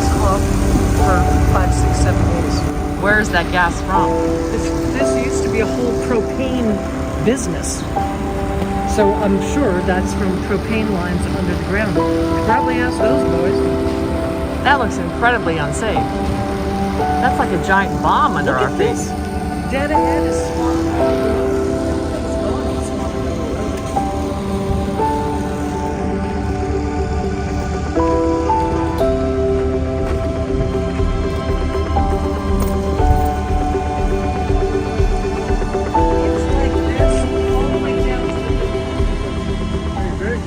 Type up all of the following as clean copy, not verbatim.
gas off for 5, 6, 7 days. Where is that gas from? This used to be a whole propane business. So I'm sure that's from propane lines under the ground. You probably ask those boys. That looks incredibly unsafe. That's like a giant bomb under our face. Dead ahead is swallowed. Everything's gone. It's swallowed in the road. It's like this all the way down to the very big.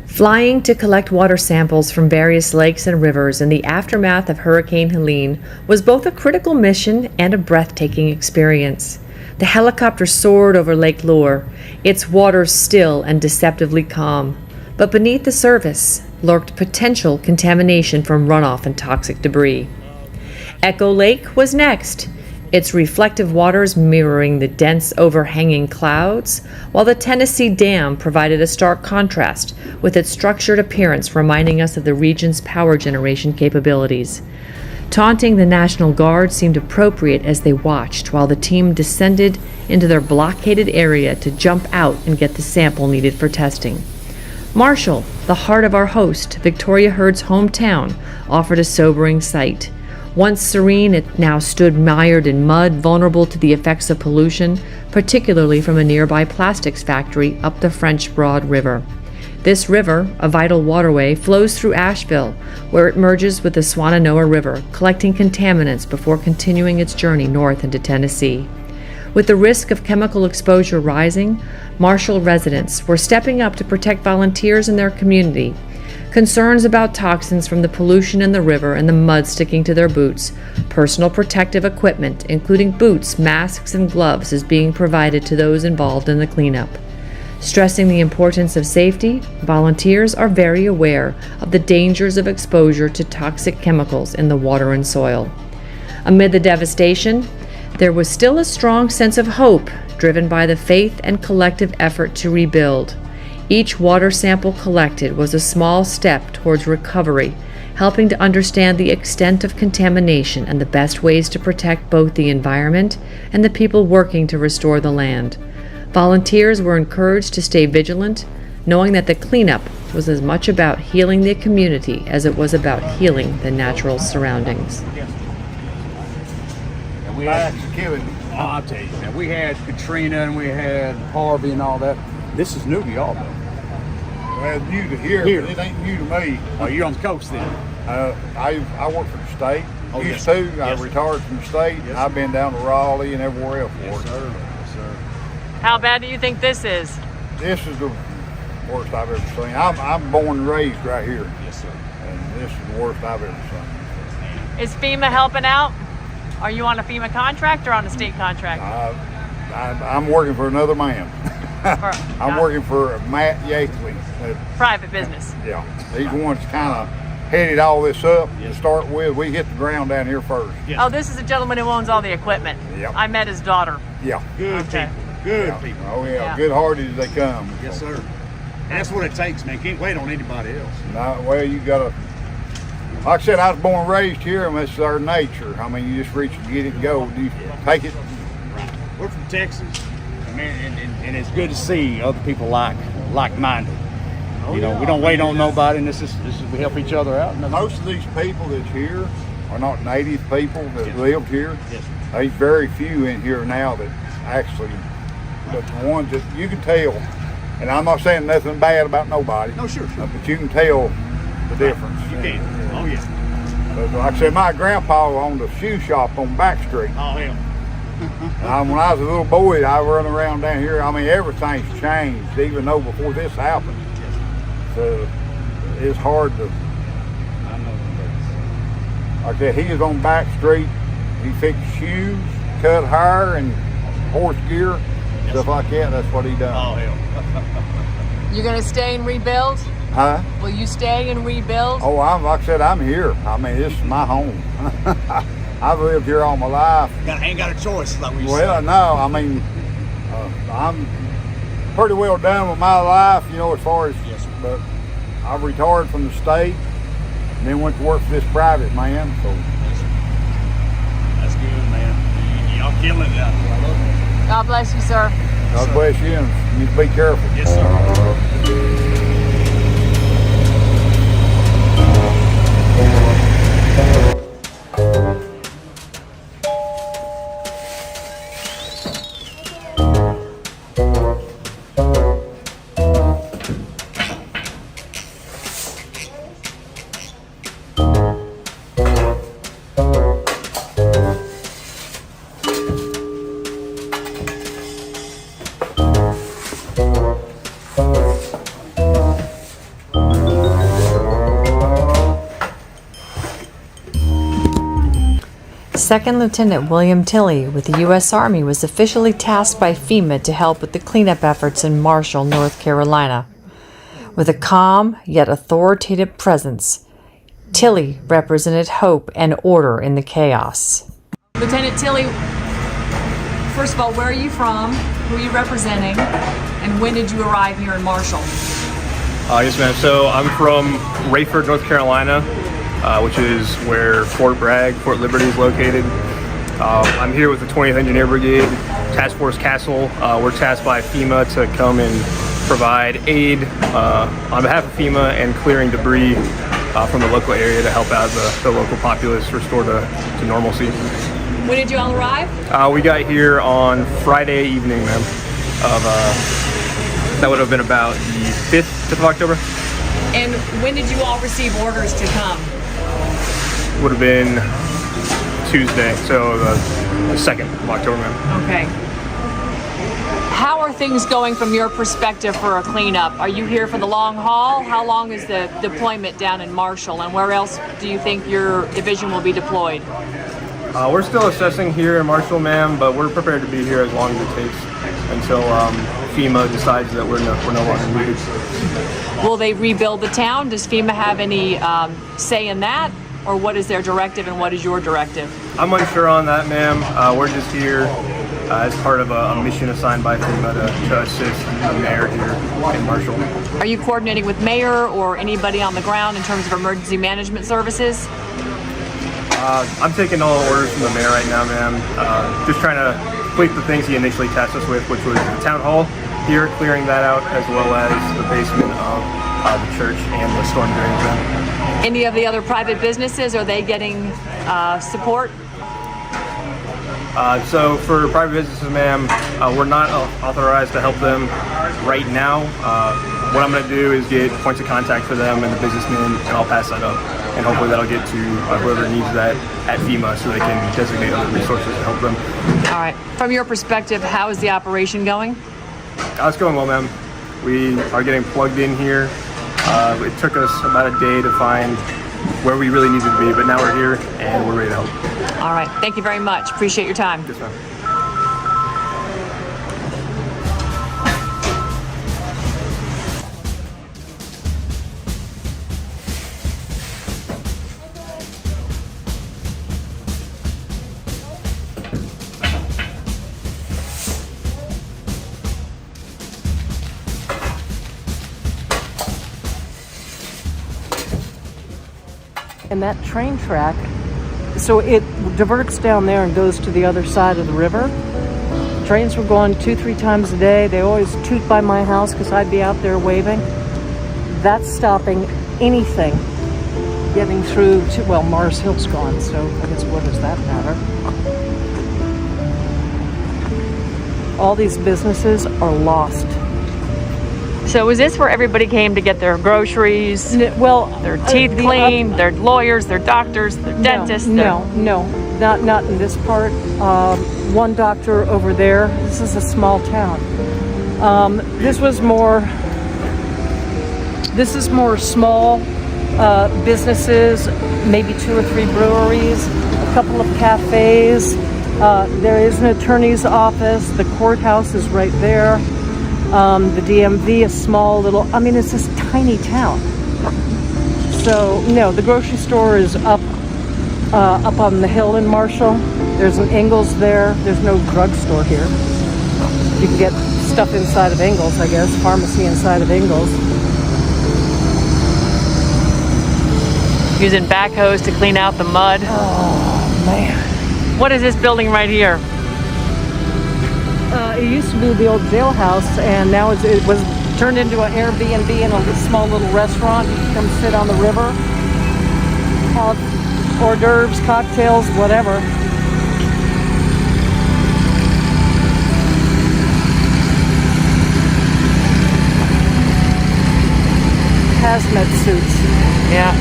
Flying to collect water samples from various lakes and rivers in the aftermath of Hurricane Helene was both a critical mission and a breathtaking experience. The helicopter soared over Lake Lure, its waters still and deceptively calm. But beneath the surface lurked potential contamination from runoff and toxic debris. Echo Lake was next, its reflective waters mirroring the dense overhanging clouds, while the Tennessee Dam provided a stark contrast with its structured appearance, reminding us of the region's power generation capabilities. Taunting the National Guard seemed appropriate as they watched while the team descended into their blockaded area to jump out and get the sample needed for testing. Marshall, the heart of our host, Victoria Hurd's hometown, offered a sobering sight. Once serene, it now stood mired in mud, vulnerable to the effects of pollution, particularly from a nearby plastics factory up the French Broad River. This river, a vital waterway, flows through Asheville, where it merges with the Swannanoa River, collecting contaminants before continuing its journey north into Tennessee. With the risk of chemical exposure rising, Marshall residents were stepping up to protect volunteers in their community. Concerns about toxins from the pollution in the river and the mud sticking to their boots, personal protective equipment, including boots, masks, and gloves, is being provided to those involved in the cleanup. Stressing the importance of safety, volunteers are very aware of the dangers of exposure to toxic chemicals in the water and soil. Amid the devastation, there was still a strong sense of hope, driven by the faith and collective effort to rebuild. Each water sample collected was a small step towards recovery, helping to understand the extent of contamination and the best ways to protect both the environment and the people working to restore the land. Volunteers were encouraged to stay vigilant, knowing that the cleanup was as much about healing the community as it was about healing the natural surroundings. We had, I'll tell you, man, we had Katrina and we had Harvey and all that. This is new to y'all, though. Well, new to here, but it ain't new to me. Oh, you're on the coast then? I work for the state. Oh, Used yes, to. yes, I retired from the state. Yes, I've been down to Raleigh and everywhere else for it. Sir. Yes, sir. How bad do you think this is? This is the worst I've ever seen. I'm born and raised right here. Yes, sir. And this is the worst I've ever seen. Is FEMA helping out? Are you on a FEMA contract or on a state contract? I'm working for another man. I'm working for Matt Yakeley. Private business. Yeah. He's the one that's kind of headed all this up to start with. We hit the ground down here first. Yes. Oh, this is a gentleman who owns all the equipment. Yep. I met his daughter. Yeah. Good Okay. people. Good Yeah. people. Oh, yeah. Yeah. Good-hearted as they come. Yes, sir. And that's what it takes, man. Can't wait on anybody else. No, well, you gotta, like I said, I was born and raised here, and that's our nature. I mean, you just reach and get it and go. You take it. Right. We're from Texas, and it's good to see other people like-minded. You know, we don't wait on nobody, and this is we help each other out. Most of these people that's here are not native people that lived here. Yes. There's very few in here now that actually, but the ones that you can tell, and I'm not saying nothing bad about nobody. No, sure. But you can tell the difference. You can. Oh, yeah. But like I said, my grandpa owned a shoe shop on Back Street. Oh, hell. When I was a little boy, I run around down here. I mean, everything's changed, even though before this happened. So it's hard to. I know. Like I said, he was on Back Street. He fixed shoes, cut hair, and horse gear, stuff like that. That's what he done. Oh, hell. You're gonna stay and rebuild? Huh? Will you stay and rebuild? Oh, like I said, I'm here. I mean, this is my home. I've lived here all my life. Ain't got a choice, like we Well, no, I mean, I'm pretty well done with my life, you know, as far as, Yes, sir. but I retired from the state and then went to work for this private man, so. That's good, man. Y'all killing it out there. I love it. God bless you, sir. God bless you, and you be careful. Yes, sir. Second Lieutenant William Tilley with the U.S. Army was officially tasked by FEMA to help with the cleanup efforts in Marshall, North Carolina. With a calm yet authoritative presence, Tilley represented hope and order in the chaos. Lieutenant Tilley, first of all, where are you from? Who are you representing? And when did you arrive here in Marshall? Yes, ma'am. So I'm from Rayford, North Carolina, which is where Fort Liberty is located. I'm here with the 20th Engineer Brigade, Task Force Castle. We're tasked by FEMA to come and provide aid on behalf of FEMA and clearing debris from the local area to help out the local populace restore to normalcy. When did you all arrive? We got here on Friday evening, ma'am. That would have been about the 5th of October. And when did you all receive orders to come? Would have been Tuesday, so the 2nd of October, ma'am. Okay. How are things going from your perspective for a cleanup? Are you here for the long haul? How long is the deployment down in Marshall, and where else do you think your division will be deployed? We're still assessing here in Marshall, ma'am, but we're prepared to be here as long as it takes until FEMA decides that we're no longer needed. Will they rebuild the town? Does FEMA have any say in that? Or what is their directive and what is your directive? I'm unsure on that, ma'am. We're just here as part of a mission assigned by FEMA to assist the mayor here in Marshall. Are you coordinating with mayor or anybody on the ground in terms of emergency management services? I'm taking all orders from the mayor right now, ma'am. Just trying to complete the things he initially tasked us with, which was the town hall here, clearing that out, as well as the basement of the church and the storm drains, ma'am. Any of the other private businesses, are they getting support? So for private businesses, ma'am, we're not authorized to help them right now. What I'm going to do is get points of contact for them and the businessmen, and I'll pass that up. And hopefully that'll get to whoever needs that at FEMA so they can designate other resources to help them. All right. From your perspective, how is the operation going? It's going well, ma'am. We are getting plugged in here. It took us about a day to find where we really needed to be, but now we're here and we're ready to help. All right. Thank you very much. Appreciate your time. Yes, ma'am. And that train track, so it diverts down there and goes to the other side of the river. Trains were going 2-3 times a day. They always toot by my house because I'd be out there waving. That's stopping anything getting through to, well, Mars Hill's gone, so I guess what does that matter? All these businesses are lost. So is this where everybody came to get their groceries, Well, their teeth cleaned, their lawyers, their doctors, their dentists? No, not in this part. One doctor over there. This is a small town. This is more small businesses, maybe 2 or 3 breweries, a couple of cafes. There is an attorney's office. The courthouse is right there. The DMV, a small little, I mean, it's this tiny town. So, no, the grocery store is up on the hill in Marshall. There's an Ingles there. There's no drugstore here. You can get stuff inside of Ingles, I guess. Pharmacy inside of Ingles. Using backhoes to clean out the mud. Oh, man. What is this building right here? It used to be the old jailhouse, and now it was turned into an Airbnb and a small little restaurant. You can come sit on the river, have hors d'oeuvres, cocktails, whatever. Hazmat suits. Yeah.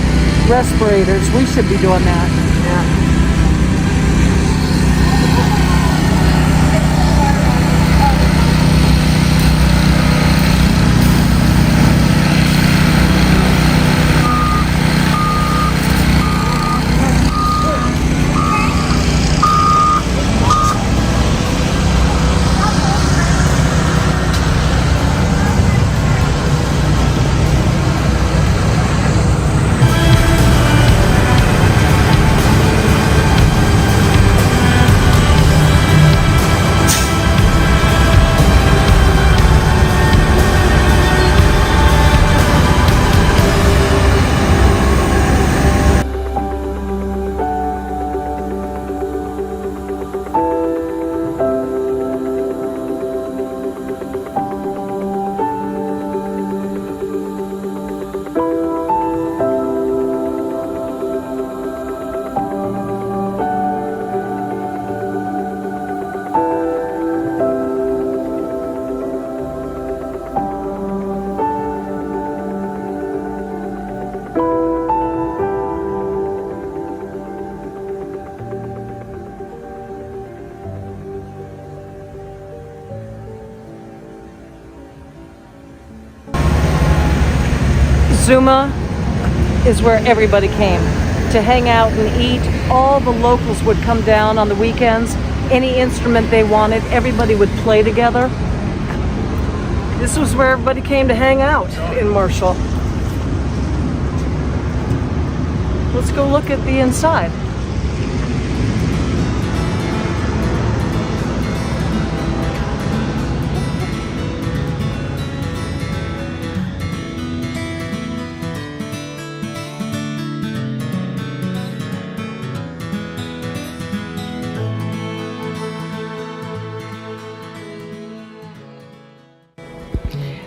Respirators. We should be doing that. Yeah. Zuma is where everybody came to hang out and eat. All the locals would come down on the weekends. Any instrument they wanted, everybody would play together. This was where everybody came to hang out in Marshall. Let's go look at the inside.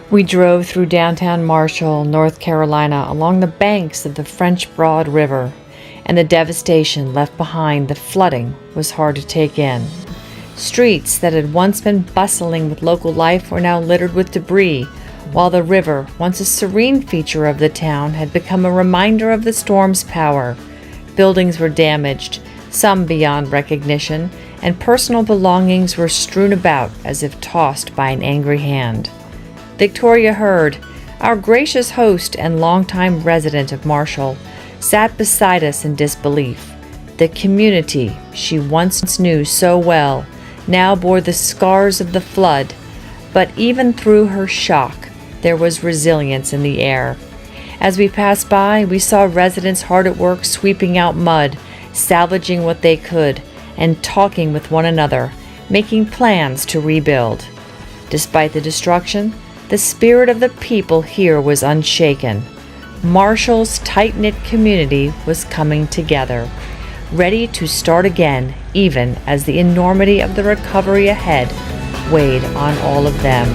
We drove through downtown Marshall, North Carolina, along the banks of the French Broad River, and the devastation left behind the flooding was hard to take in. Streets that had once been bustling with local life were now littered with debris, while the river, once a serene feature of the town, had become a reminder of the storm's power. Buildings were damaged, some beyond recognition, and personal belongings were strewn about as if tossed by an angry hand. Victoria Hurd, our gracious host and longtime resident of Marshall, sat beside us in disbelief. The community she once knew so well now bore the scars of the flood, but even through her shock, there was resilience in the air. As we passed by, we saw residents hard at work sweeping out mud, salvaging what they could, and talking with one another, making plans to rebuild. Despite the destruction, the spirit of the people here was unshaken. Marshall's tight-knit community was coming together, ready to start again, even as the enormity of the recovery ahead weighed on all of them.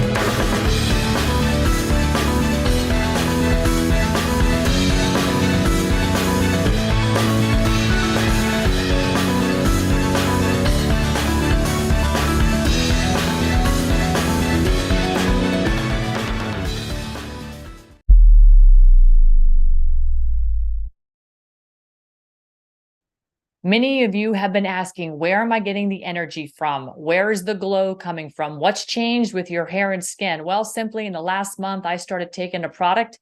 Many of you have been asking, where am I getting the energy from? Where is the glow coming from? What's changed with your hair and skin? Well, simply in the last month, I started taking a product,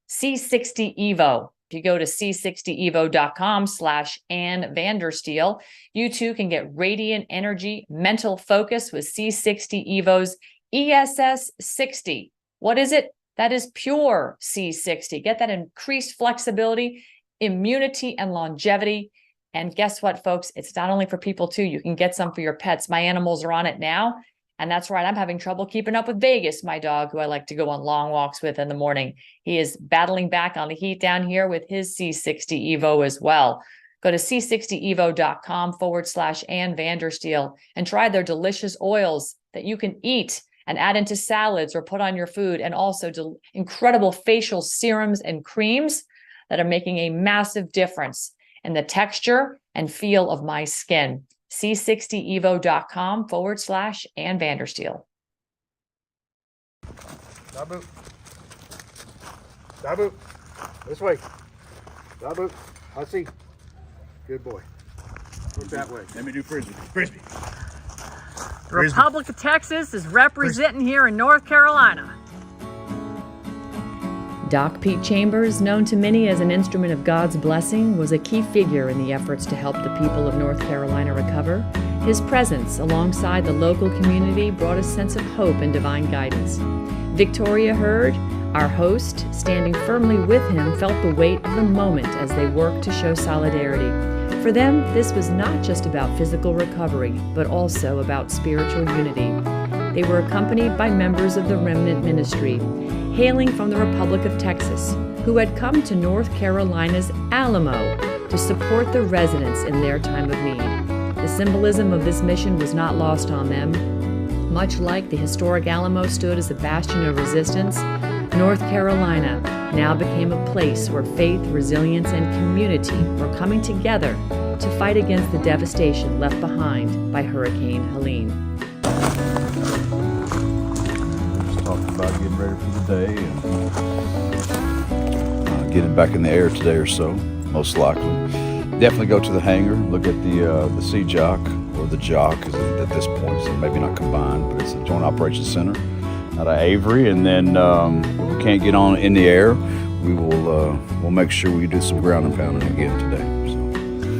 C60 Evo. If you go to c60evo.com/Ann Vandersteel, you too can get radiant energy, mental focus with C60 Evo's ESS 60. What is it? That is pure C60. Get that increased flexibility, immunity, and longevity. And guess what, folks? It's not only for people too. You can get some for your pets. My animals are on it now. And that's right. I'm having trouble keeping up with Vegas, my dog, who I like to go on long walks with in the morning. He is battling back on the heat down here with his C60 Evo as well. Go to c60evo.com/Ann Vandersteel and try their delicious oils that you can eat and add into salads or put on your food, and also incredible facial serums and creams that are making a massive difference in the texture and feel of my skin. c60evo.com/Ann Vandersteel. Dabu. Dabu. This way. Dabu. I see. Good boy. Look that way. Let me do frisbee. Frisbee. The Republic of Texas is representing here in North Carolina. Doc Pete Chambers, known to many as an instrument of God's blessing, was a key figure in the efforts to help the people of North Carolina recover. His presence alongside the local community brought a sense of hope and divine guidance. Victoria Hurd, our host, standing firmly with him, felt the weight of the moment as they worked to show solidarity. For them, this was not just about physical recovery, but also about spiritual unity. They were accompanied by members of the Remnant ministry, hailing from the Republic of Texas, who had come to North Carolina's Alamo to support the residents in their time of need. The symbolism of this mission was not lost on them. Much like the historic Alamo stood as a bastion of resistance, North Carolina now became a place where faith, resilience, and community were coming together to fight against the devastation left behind by Hurricane Helene. Just talking about getting ready for the day and getting back in the air today or so, most likely. Definitely go to the hangar, look at the Sea Jock, or the Jock at this point, so maybe not combined, but it's a Joint Operations Center out of Avery. And then if we can't get on in the air, we'll make sure we do some ground and pounding again today. So.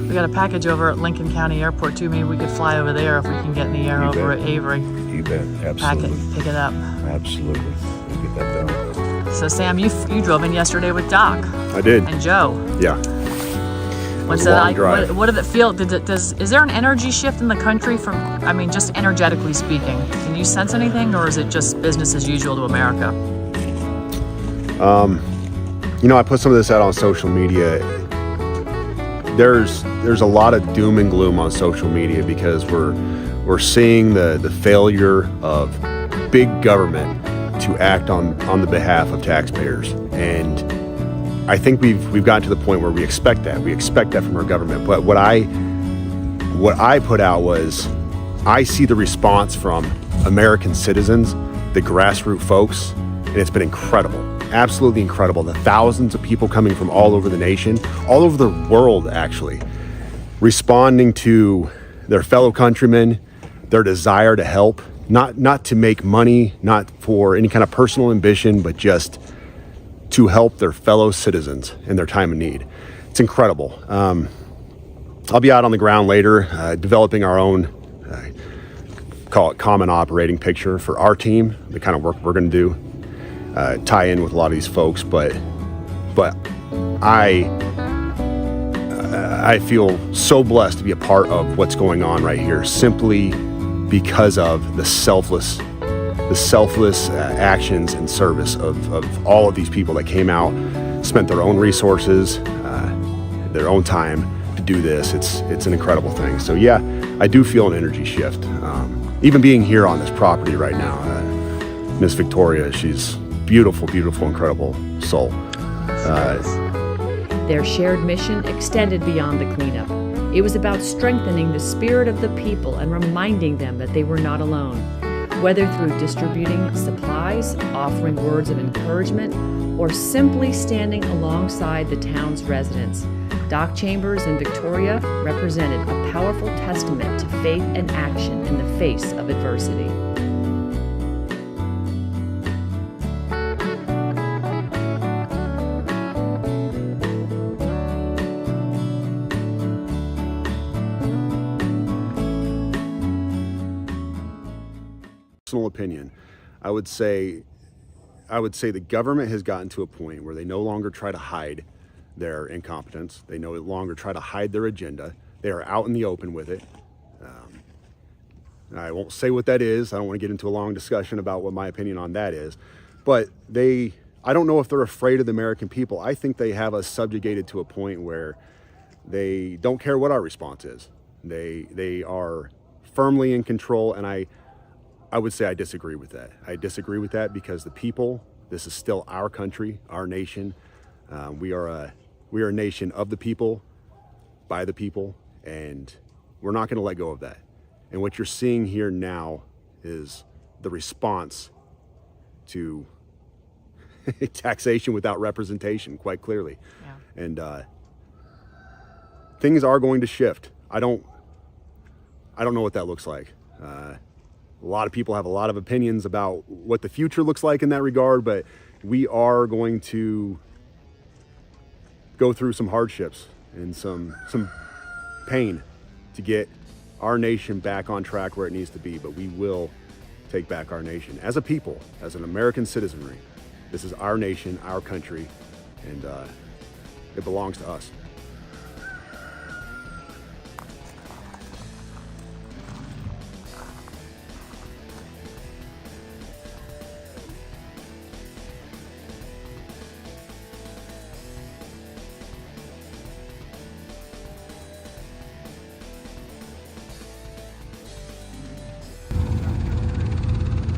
We got a package over at Lincoln County Airport too. Maybe we could fly over there if we can get in the air over at Avery. You bet, absolutely. Pack it, pick it up. Absolutely, we'll get that done. So Sam, you drove in yesterday with Doc. I did. And Joe. Yeah. What's it like? What did it feel? Is there an energy shift in the country from, I mean, just energetically speaking? Can you sense anything, or is it just business as usual to America? I put some of this out on social media. There's a lot of doom and gloom on social media because we're seeing the failure of big government to act on the behalf of taxpayers. And I think we've gotten to the point where we expect that. We expect that from our government. But what I put out was, I see the response from American citizens, the grassroots folks, and it's been incredible. Absolutely incredible. The thousands of people coming from all over the nation, all over the world actually, responding to their fellow countrymen, their desire to help, not to make money, not for any kind of personal ambition, but just to help their fellow citizens in their time of need. It's incredible. I'll be out on the ground later, developing our own, call it common operating picture for our team, the kind of work we're going to do, tie in with a lot of these folks. But I feel so blessed to be a part of what's going on right here, simply because of the selfless actions and service of all of these people that came out, spent their own resources, their own time to do this. It's an incredible thing. So yeah, I do feel an energy shift. Even being here on this property right now, Miss Victoria, she's beautiful, beautiful, incredible soul. Their shared mission extended beyond the cleanup. It was about strengthening the spirit of the people and reminding them that they were not alone. Whether through distributing supplies, offering words of encouragement, or simply standing alongside the town's residents, Doc Chambers and Victoria represented a powerful testament to faith and action in the face of adversity. Personal opinion. I would say the government has gotten to a point where they no longer try to hide their incompetence. They no longer try to hide their agenda. They are out in the open with it. I won't say what that is. I don't want to get into a long discussion about what my opinion on that is. But I don't know if they're afraid of the American people. I think they have us subjugated to a point where they don't care what our response is. They are firmly in control, and I would say I disagree with that. I disagree with that because the people, this is still our country, our nation. We are a nation of the people, by the people, and we're not going to let go of that. And what you're seeing here now is the response to taxation without representation, quite clearly. Yeah. And things are going to shift. I don't know what that looks like. A lot of people have a lot of opinions about what the future looks like in that regard, but we are going to go through some hardships and some pain to get our nation back on track where it needs to be. But we will take back our nation as a people, as an American citizenry. This is our nation, our country, and it belongs to us.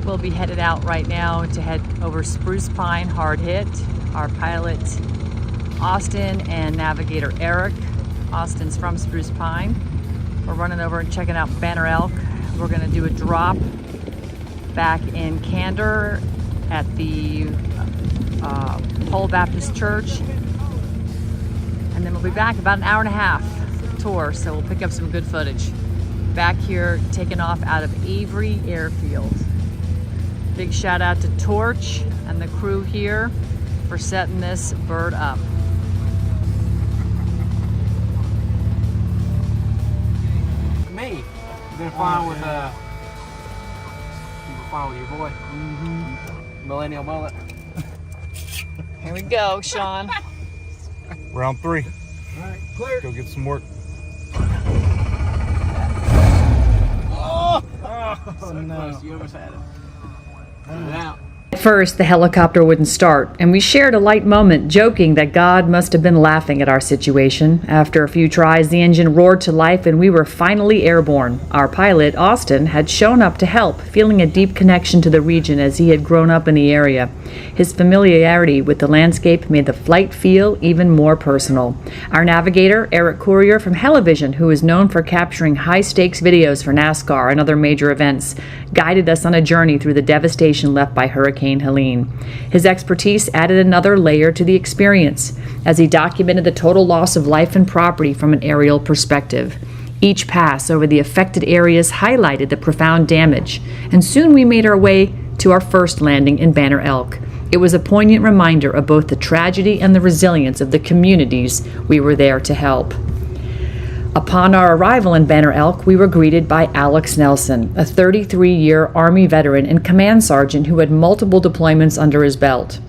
We'll be headed out right now to head over Spruce Pine, hard hit. Our pilot, Austin, and navigator, Eric. Austin's from Spruce Pine. We're running over and checking out Banner Elk. We're gonna do a drop back in Candor at the Pole Baptist Church. And then we'll be back about an hour and a half tour, so we'll pick up some good footage. Back here, taking off out of Avery Airfield. Big shout out to Torch and the crew here for setting this bird up. Me? You been flying with your boy? Mm-hmm. Millennial mullet. Here we go, Sean. Round 3. All right, clear. Go get some work. Oh no. You almost had it. Out. At first, the helicopter wouldn't start, and we shared a light moment, joking that God must have been laughing at our situation. After a few tries, the engine roared to life and we were finally airborne. Our pilot, Austin, had shown up to help, feeling a deep connection to the region as he had grown up in the area. His familiarity with the landscape made the flight feel even more personal. Our navigator, Eric Courier from Television, who is known for capturing high-stakes videos for NASCAR and other major events, guided us on a journey through the devastation left by Hurricane Helene. His expertise added another layer to the experience as he documented the total loss of life and property from an aerial perspective. Each pass over the affected areas highlighted the profound damage, and soon we made our way to our first landing in Banner Elk. It was a poignant reminder of both the tragedy and the resilience of the communities we were there to help. Upon our arrival in Banner Elk, we were greeted by Alex Nelson, a 33-year Army veteran and command sergeant who had multiple deployments under his belt.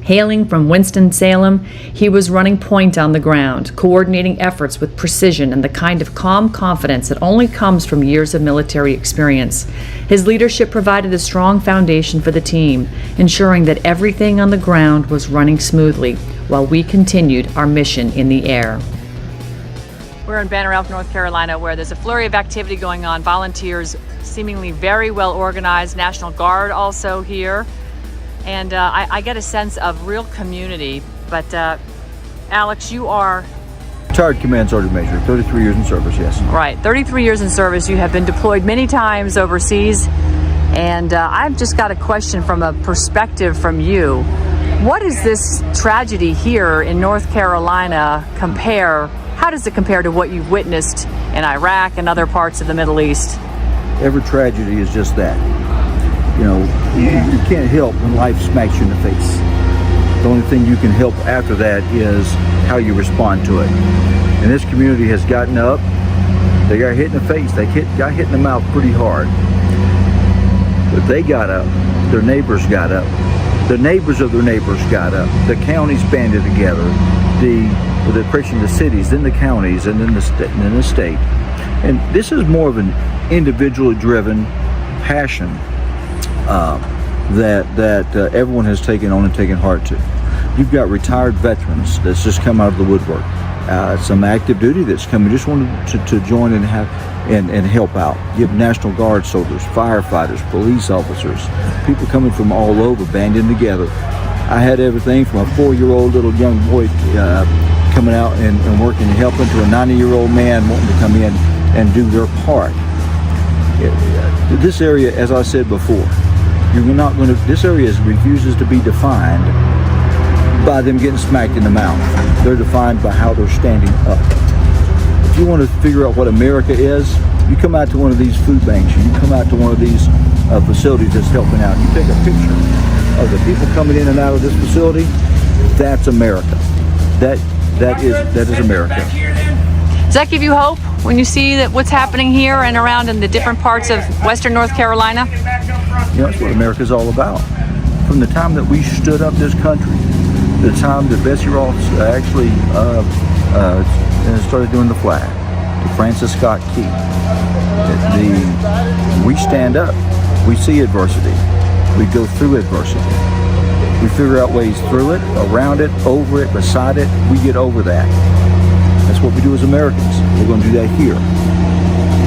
Hailing from Winston-Salem, he was running point on the ground, coordinating efforts with precision and the kind of calm confidence that only comes from years of military experience. His leadership provided a strong foundation for the team, ensuring that everything on the ground was running smoothly while we continued our mission in the air. We're in Banner Elk, North Carolina, where there's a flurry of activity going on. Volunteers seemingly very well organized. National Guard also here. And I get a sense of real community. But Alex, you are... Retired Command Sergeant Major, 33 years in service, yes. Right, 33 years in service. You have been deployed many times overseas. And I've just got a question from a perspective from you. What is this tragedy here in North Carolina compare? How does it compare to what you've witnessed in Iraq and other parts of the Middle East? Every tragedy is just that. You know, you can't help when life smacks you in the face. The only thing you can help after that is how you respond to it. And this community has gotten up. They got hit in the face. They got hit in the mouth pretty hard. But they got up. their neighbors got up. The neighbors of their neighbors got up. The counties banded together. The approaching the cities, then the counties, and then the state. And this is more of an individually driven passion that everyone has taken on and taken heart to. You've got retired veterans that's just come out of the woodwork. Some active duty that's coming, just wanted to join and help out. You have National Guard soldiers, firefighters, police officers, people coming from all over, banding together. I had everything from a 4-year-old little young boy coming out and working and helping to a 90-year-old man wanting to come in and do their part. This area, as I said before, this area refuses to be defined by them getting smacked in the mouth. They're defined by how they're standing up. If you want to figure out what America is, you come out to one of these food banks, you come out to one of these facilities that's helping out, you take a picture of the people coming in and out of this facility. That's America. That is America. Does that give you hope when you see that what's happening here and around in the different parts of Western North Carolina? That's what America's all about. From the time that we stood up this country, the time that Betsy Ross actually started doing the flag, to Francis Scott Key, we stand up, we see adversity, we go through adversity, we figure out ways through it, around it, over it, beside it, we get over that. That's what we do as Americans. We're going to do that here.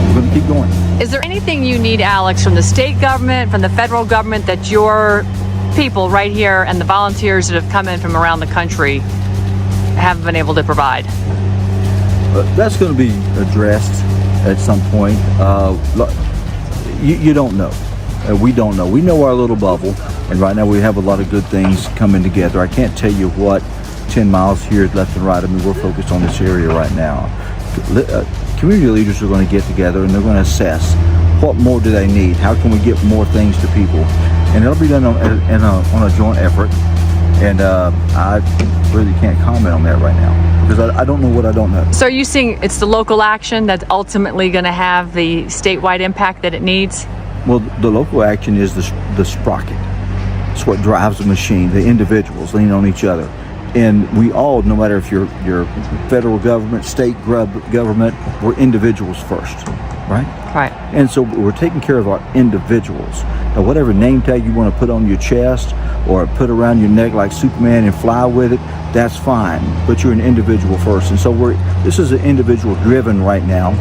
We're going to keep going. Is there anything you need, Alex, from the state government, from the federal government, that your people right here and the volunteers that have come in from around the country haven't been able to provide? That's going to be addressed at some point. You don't know. We don't know. We know our little bubble, and right now we have a lot of good things coming together. I can't tell you what 10 miles here left and right. I mean, we're focused on this area right now. Community leaders are going to get together and they're going to assess what more do they need, how can we get more things to people, and it'll be done on a joint effort. And I really can't comment on that right now because I don't know what I don't know. So are you seeing it's the local action that's ultimately going to have the statewide impact that it needs? Well, the local action is the sprocket. It's what drives the machine. The individuals lean on each other. And we all, no matter if you're federal government, state government, we're individuals first, right? Right. And so we're taking care of our individuals. Now, whatever name tag you want to put on your chest or put around your neck like Superman and fly with it, that's fine. But you're an individual first. And so this is an individual driven right now.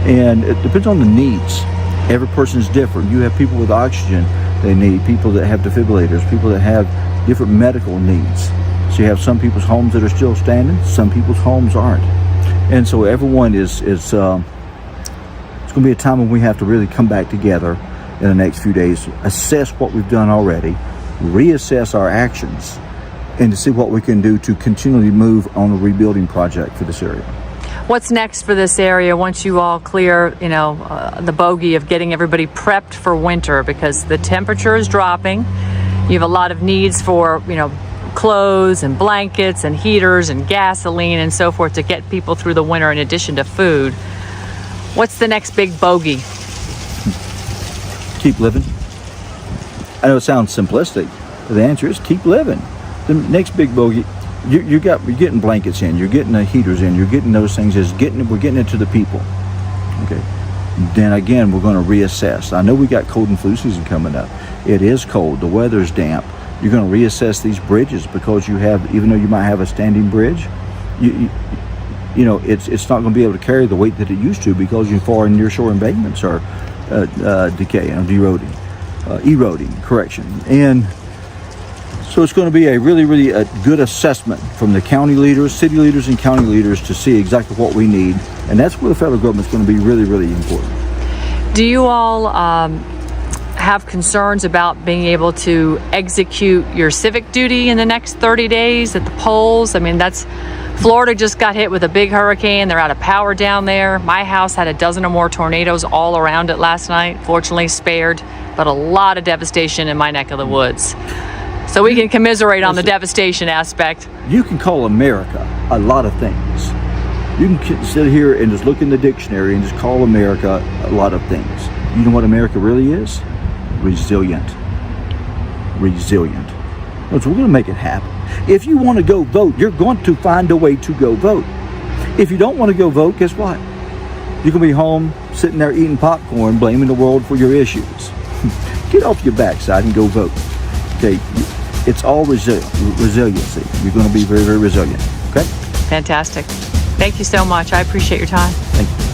And it depends on the needs. Every person's different. You have people with oxygen they need, people that have defibrillators, people that have different medical needs. So you have some people's homes that are still standing, some people's homes aren't. And so everyone it's going to be a time when we have to really come back together in the next few days, assess what we've done already, reassess our actions, and to see what we can do to continually move on a rebuilding project for this area. What's next for this area once you all clear, the bogey of getting everybody prepped for winter, because the temperature is dropping. You have a lot of needs for, clothes and blankets and heaters and gasoline and so forth to get people through the winter in addition to food. What's the next big bogey? Keep living. I know it sounds simplistic, but the answer is keep living. The next big bogey, you're getting blankets in, you're getting the heaters in, you're getting those things. We're getting it to the people. Okay. Then again, we're going to reassess. I know we got cold and flu season coming up. It is cold. The weather's damp. You're going to reassess these bridges because even though you might have a standing bridge, it's not going to be able to carry the weight that it used to because your far and near shore embankments are decaying, eroding. And so it's going to be a really, really good assessment from the county leaders, city leaders, and county leaders to see exactly what we need. And that's where the federal government's going to be really, really important. Do you all have concerns about being able to execute your civic duty in the next 30 days at the polls? I mean, Florida just got hit with a big hurricane. They're out of power down there. My house had a dozen or more tornadoes all around it last night. Fortunately spared, but a lot of devastation in my neck of the woods. So we can commiserate on the devastation aspect. You can call America a lot of things. You can sit here and just look in the dictionary and just call America a lot of things. You know what America really is? Resilient. resilient. So we're going to make it happen. If you want to go vote, you're going to find a way to go vote. If you don't want to go vote, guess what? You're going to be home sitting there eating popcorn, blaming the world for your issues. Get off your backside and go vote. Okay, it's all resiliency. You're going to be very, very resilient. Okay? Fantastic. Thank you so much. I appreciate your time. Thank you.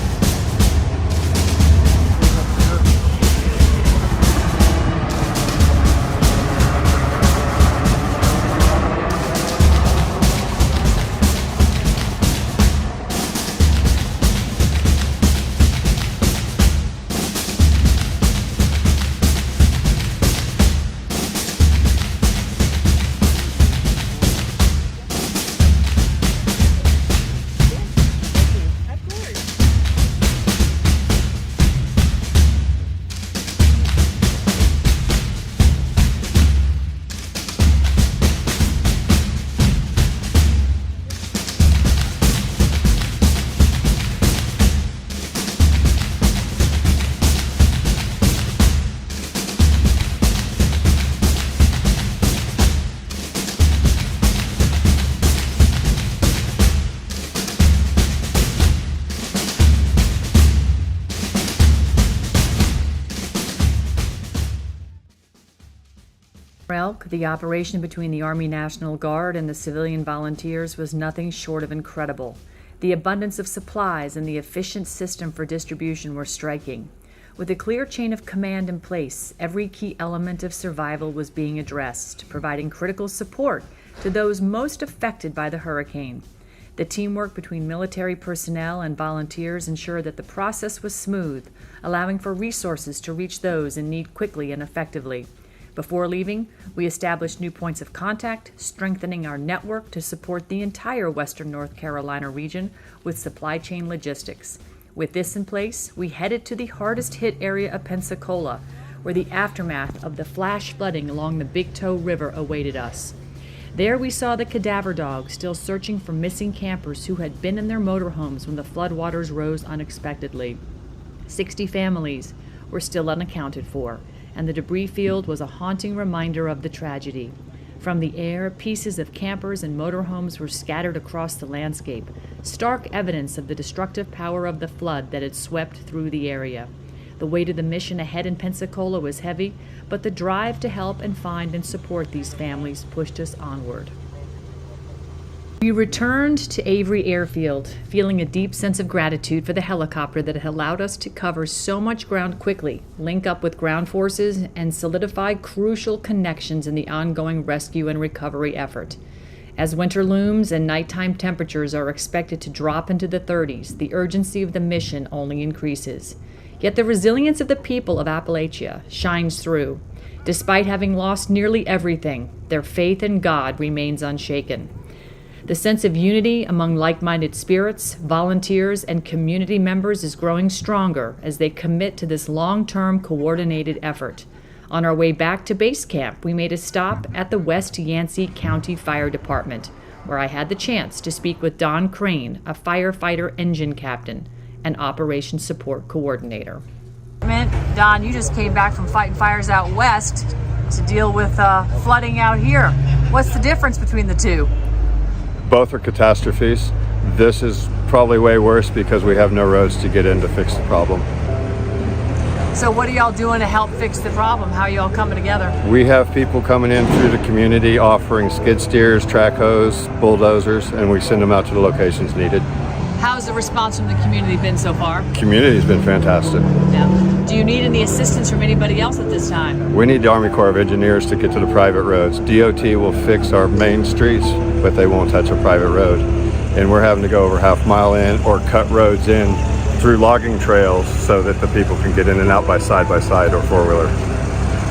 Elk, the operation between the Army National Guard and the civilian volunteers was nothing short of incredible. The abundance of supplies and the efficient system for distribution were striking. With a clear chain of command in place, every key element of survival was being addressed, providing critical support to those most affected by the hurricane. The teamwork between military personnel and volunteers ensured that the process was smooth, allowing for resources to reach those in need quickly and effectively. Before leaving, we established new points of contact, strengthening our network to support the entire western North Carolina region with supply chain logistics. With this in place, we headed to the hardest hit area of Pensacola, where the aftermath of the flash flooding along the Big Toe River awaited us. There we saw the cadaver dogs still searching for missing campers who had been in their motorhomes when the floodwaters rose unexpectedly. 60 families were still unaccounted for, and the debris field was a haunting reminder of the tragedy. From the air, pieces of campers and motorhomes were scattered across the landscape, stark evidence of the destructive power of the flood that had swept through the area. The weight of the mission ahead in Pensacola was heavy, but the drive to help and find and support these families pushed us onward. We returned to Avery Airfield, feeling a deep sense of gratitude for the helicopter that had allowed us to cover so much ground quickly, link up with ground forces, and solidify crucial connections in the ongoing rescue and recovery effort. As winter looms and nighttime temperatures are expected to drop into the 30s, the urgency of the mission only increases. Yet the resilience of the people of Appalachia shines through. Despite having lost nearly everything, their faith in God remains unshaken. The sense of unity among like-minded spirits, volunteers, and community members is growing stronger as they commit to this long-term coordinated effort. On our way back to base camp, we made a stop at the West Yancey County Fire Department, where I had the chance to speak with Don Crane, a firefighter engine captain and operations support coordinator. Don, you just came back from fighting fires out west to deal with flooding out here. What's the difference between the two? Both are catastrophes. This is probably way worse because we have no roads to get in to fix the problem. So what are y'all doing to help fix the problem? How are y'all coming together? We have people coming in through the community offering skid steers, track hoes, bulldozers, and we send them out to the locations needed. How's the response from the community been so far? Community's been fantastic. Yeah. Do you need any assistance from anybody else at this time? We need the Army Corps of Engineers to get to the private roads. DOT will fix our main streets, but they won't touch a private road. And we're having to go over half mile in or cut roads in through logging trails so that the people can get in and out by side or four-wheeler.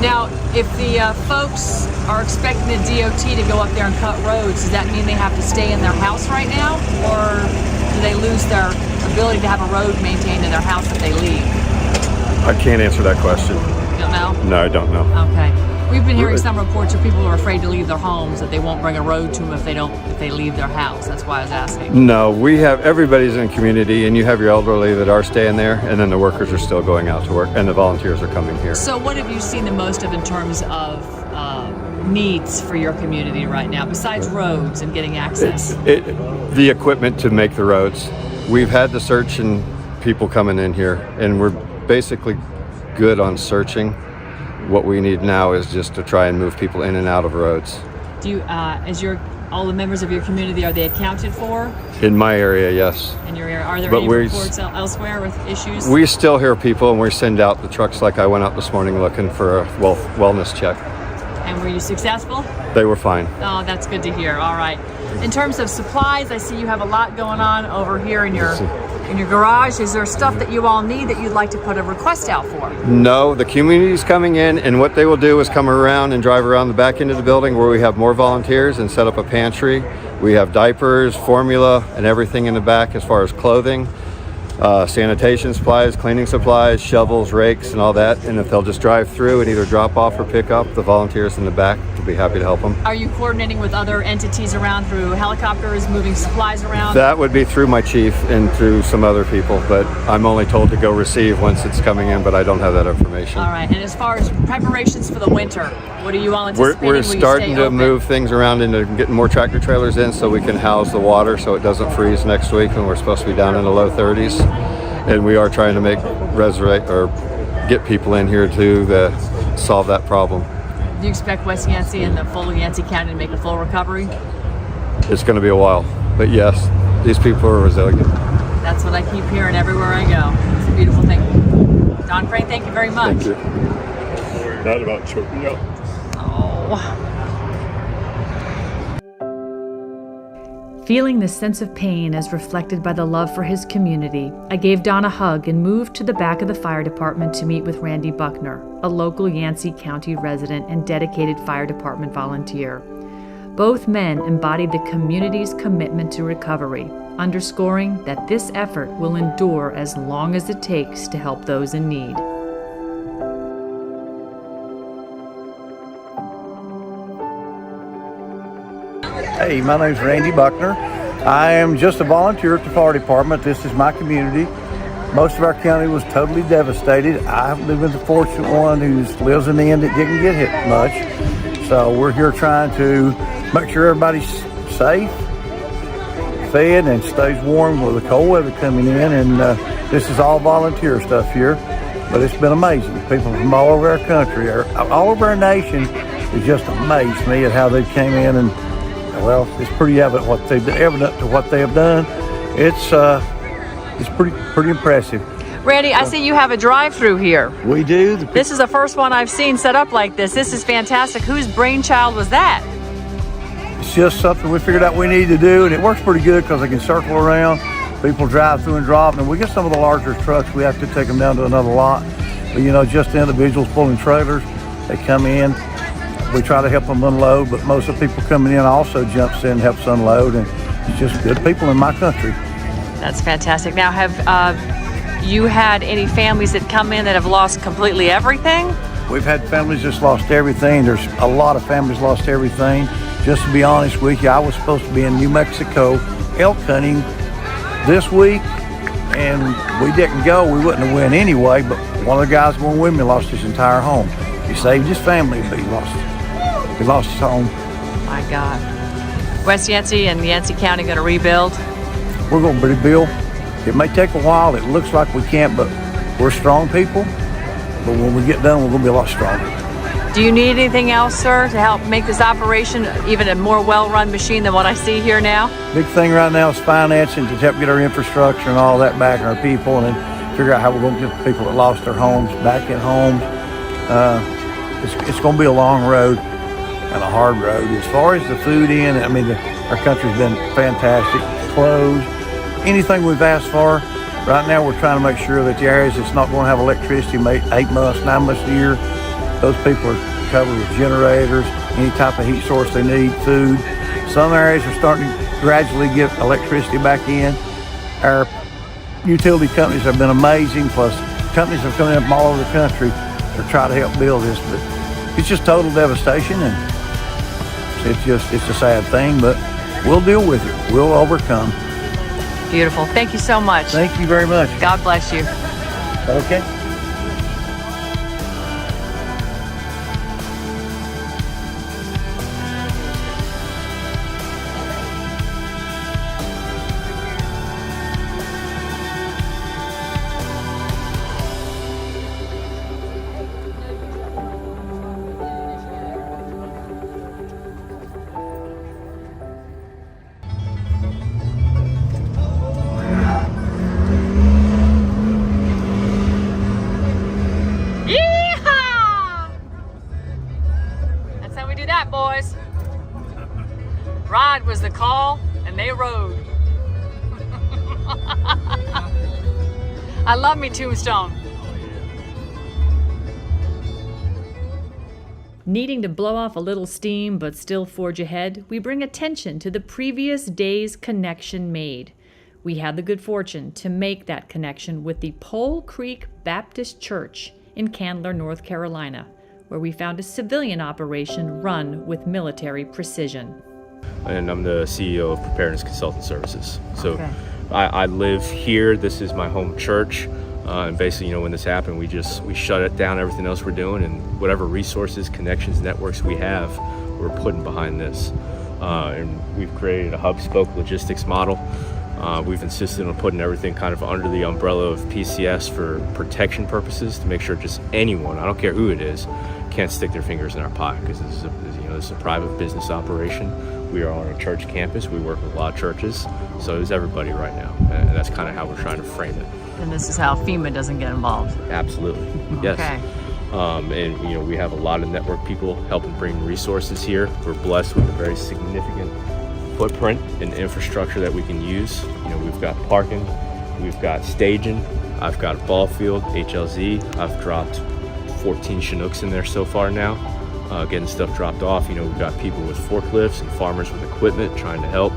Now, if the folks are expecting the DOT to go up there and cut roads, does that mean they have to stay in their house right now? Or do they lose their ability to have a road maintained in their house if they leave? I can't answer that question. You don't know? No, I don't know. Okay. We've been hearing some reports of people who are afraid to leave their homes, that they won't bring a road to them if they leave their house. That's why I was asking. No, everybody's in community, and you have your elderly that are staying there, and then the workers are still going out to work, and the volunteers are coming here. So what have you seen the most of in terms of needs for your community right now, besides roads and getting access? The equipment to make the roads. We've had the searching people coming in here, and we're basically good on searching. What we need now is just to try and move people in and out of roads. Do you, all the members of your community, are they accounted for? In my area, yes. In your area, are there any reports elsewhere with issues? We still hear people, and we send out the trucks. Like I went out this morning looking for a wellness check. And were you successful? They were fine. Oh, that's good to hear. All right. In terms of supplies, I see you have a lot going on over here in your garage. Is there stuff that you all need that you'd like to put a request out for? No, the community's coming in, and what they will do is come around and drive around the back end of the building where we have more volunteers and set up a pantry. We have diapers, formula, and everything in the back as far as clothing, sanitation supplies, cleaning supplies, shovels, rakes, and all that. And if they'll just drive through and either drop off or pick up, the volunteers in the back will be happy to help them. Are you coordinating with other entities around through helicopters, moving supplies around? That would be through my chief and through some other people, but I'm only told to go receive once it's coming in, but I don't have that information. All right. And as far as preparations for the winter, what are you all anticipating? We're starting to move things around into getting more tractor trailers in so we can house the water so it doesn't freeze next week when we're supposed to be down in the low 30s. And we are trying to get people in here to solve that problem. Do you expect West Yancey and the full Yancey County to make a full recovery? It's going to be a while, but yes, these people are resilient. That's what I keep hearing everywhere I go. It's a beautiful thing. Don Crane, thank you very much. Thank you. That about choked me up. Oh. Feeling the sense of pain as reflected by the love for his community, I gave Don a hug and moved to the back of the fire department to meet with Randy Buckner, a local Yancey County resident and dedicated fire department volunteer. Both men embodied the community's commitment to recovery, underscoring that this effort will endure as long as it takes to help those in need. Hey, my name's Randy Buckner. I am just a volunteer at the fire department. This is my community. Most of our county was totally devastated. I live in the fortunate one who lives in the end that didn't get hit much. So we're here trying to make sure everybody's safe, fed, and stays warm with the cold weather coming in. And this is all volunteer stuff here. But it's been amazing. People from all over our country, all over our nation, it just amazed me at how they came in, and well, it's pretty evident to what they have done. It's pretty impressive. Randy, I see you have a drive-through here. We do. This is the first one I've seen set up like this. This is fantastic. Whose brainchild was that? It's just something we figured out we need to do, and it works pretty good because they can circle around. People drive through and drop, and we get some of the larger trucks. We have to take them down to another lot. But just individuals pulling trailers, they come in. We try to help them unload, but most of the people coming in also jumps in and helps unload, and it's just good people in my country. That's fantastic. Now, have you had any families that come in that have lost completely everything? We've had families just lost everything. There's a lot of families lost everything. Just to be honest with you, I was supposed to be in New Mexico elk hunting this week, and we didn't go. We wouldn't have went anyway, but one of the guys going with me lost his entire home. He saved his family, but he lost his home. My God. West Yancey and Yancey County going to rebuild? We're going to rebuild. It may take a while. It looks like we can't, but we're strong people. But when we get done, we're going to be a lot stronger. Do you need anything else, sir, to help make this operation even a more well-run machine than what I see here now? Big thing right now is financing to help get our infrastructure and all that back and our people, and then figure out how we're going to get the people that lost their homes back in homes. It's going to be a long road and a hard road. As far as the food our country's been fantastic. Clothes, anything we've asked for. Right now we're trying to make sure that the areas that's not going to have electricity 8 months, 9 months a year, those people are covered with generators, any type of heat source they need, food. Some areas are starting to gradually get electricity back in. Our utility companies have been amazing, plus companies have come in from all over the country to try to help build this, but it's just total devastation, and it's a sad thing, but we'll deal with it. We'll overcome. Beautiful. Thank you so much. Thank you very much. God bless you. Okay. Ride was the call, and they rode. I love me Tombstone. Needing to blow off a little steam but still forge ahead, we bring attention to the previous day's connection made. We had the good fortune to make that connection with the Pole Creek Baptist Church in Candler, North Carolina, where we found a civilian operation run with military precision. And I'm the CEO of Preparedness Consultant Services. So I live here. This is my home church. And basically, when this happened, we shut it down, everything else we're doing, and whatever resources, connections, networks we have, we're putting behind this. And we've created a hub-spoke logistics model. We've insisted on putting everything kind of under the umbrella of PCS for protection purposes, to make sure just anyone, I don't care who it is, can't stick their fingers in our pie, because this is a private business operation. We are on a church campus. We work with a lot of churches, so is everybody right now, and that's kind of how we're trying to frame it. And this is how FEMA doesn't get involved. Absolutely, yes. Okay. And we have a lot of network people helping bring resources here. We're blessed with a very significant footprint and infrastructure that we can use. We've got parking, we've got staging, I've got a ball field, HLZ. I've dropped 14 Chinooks in there so far now, getting stuff dropped off. We've got people with forklifts and farmers with equipment trying to help.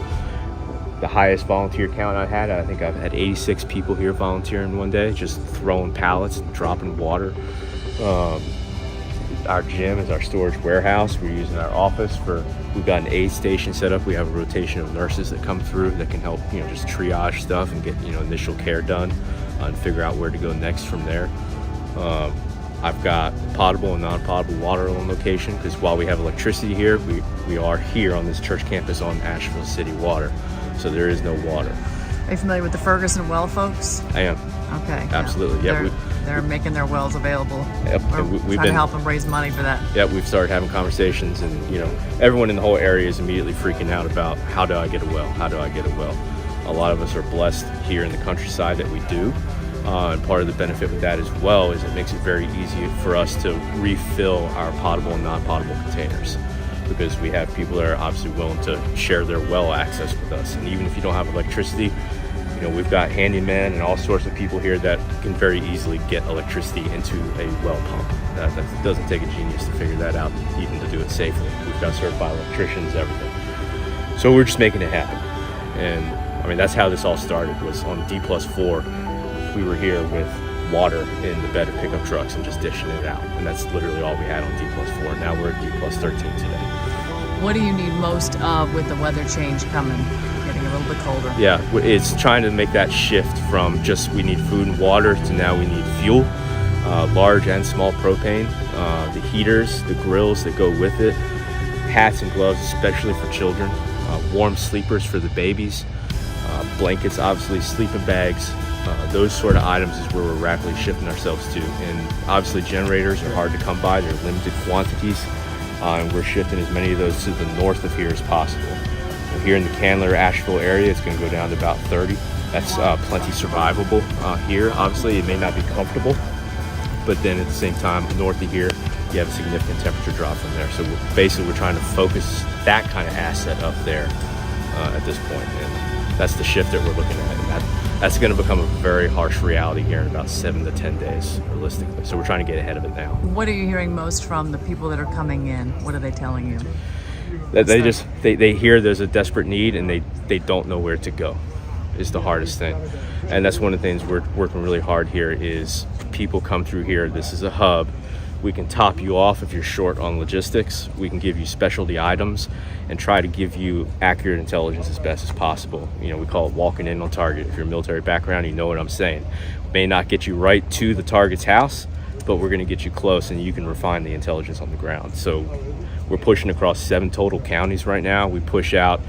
The highest volunteer count I think I've had 86 people here volunteering one day, just throwing pallets and dropping water. Our gym is our storage warehouse. We're using our office we've got an aid station set up. We have a rotation of nurses that come through that can help, just triage stuff and get, initial care done and figure out where to go next from there. I've got potable and non-potable water on location, because while we have electricity here, we are here on this church campus on Asheville City Water. So there is no water. Are you familiar with the Ferguson well folks? I am. Okay. Absolutely. Yeah. They're making their wells available. Yep. We're trying to help them raise money for that. Yeah, we've started having conversations, and everyone in the whole area is immediately freaking out about, how do I get a well? How do I get a well? A lot of us are blessed here in the countryside that we do. And part of the benefit with that as well is it makes it very easy for us to refill our potable and non-potable containers, because we have people that are obviously willing to share their well access with us. And even if you don't have electricity, we've got handymen and all sorts of people here that can very easily get electricity into a well pump. That doesn't take a genius to figure that out, even to do it safely. We've got certified electricians, everything. So we're just making it happen. And that's how this all started, was on D+4. We were here with water in the bed of pickup trucks and just dishing it out. And that's literally all we had on D+4. Now we're at D+13 today. What do you need most of with the weather change coming? Getting a little bit colder. Yeah, it's trying to make that shift from just we need food and water to now we need fuel, large and small propane, the heaters, the grills that go with it, hats and gloves, especially for children, warm sleepers for the babies, blankets, obviously sleeping bags. Those sort of items is where we're rapidly shifting ourselves to. And obviously generators are hard to come by, they're limited quantities, and we're shifting as many of those to the north of here as possible. Here in the Candler, Asheville area, it's going to go down to about 30. That's plenty survivable here. Obviously, it may not be comfortable, but then at the same time, north of here, you have a significant temperature drop from there. So we're trying to focus that kind of asset up there at this point. And that's the shift that we're looking at. And that's going to become a very harsh reality here in about 7 to 10 days, realistically. So we're trying to get ahead of it now. What are you hearing most from the people that are coming in? What are they telling you? They hear there's a desperate need, and they don't know where to go is the hardest thing. And that's one of the things we're working really hard here is people come through here. This is a hub. We can top you off if you're short on logistics. We can give you specialty items and try to give you accurate intelligence as best as possible. We call it walking in on target. If you're a military background, you know what I'm saying. May not get you right to the target's house, but we're going to get you close, and you can refine the intelligence on the ground. So we're pushing across 7 total counties right now. We push out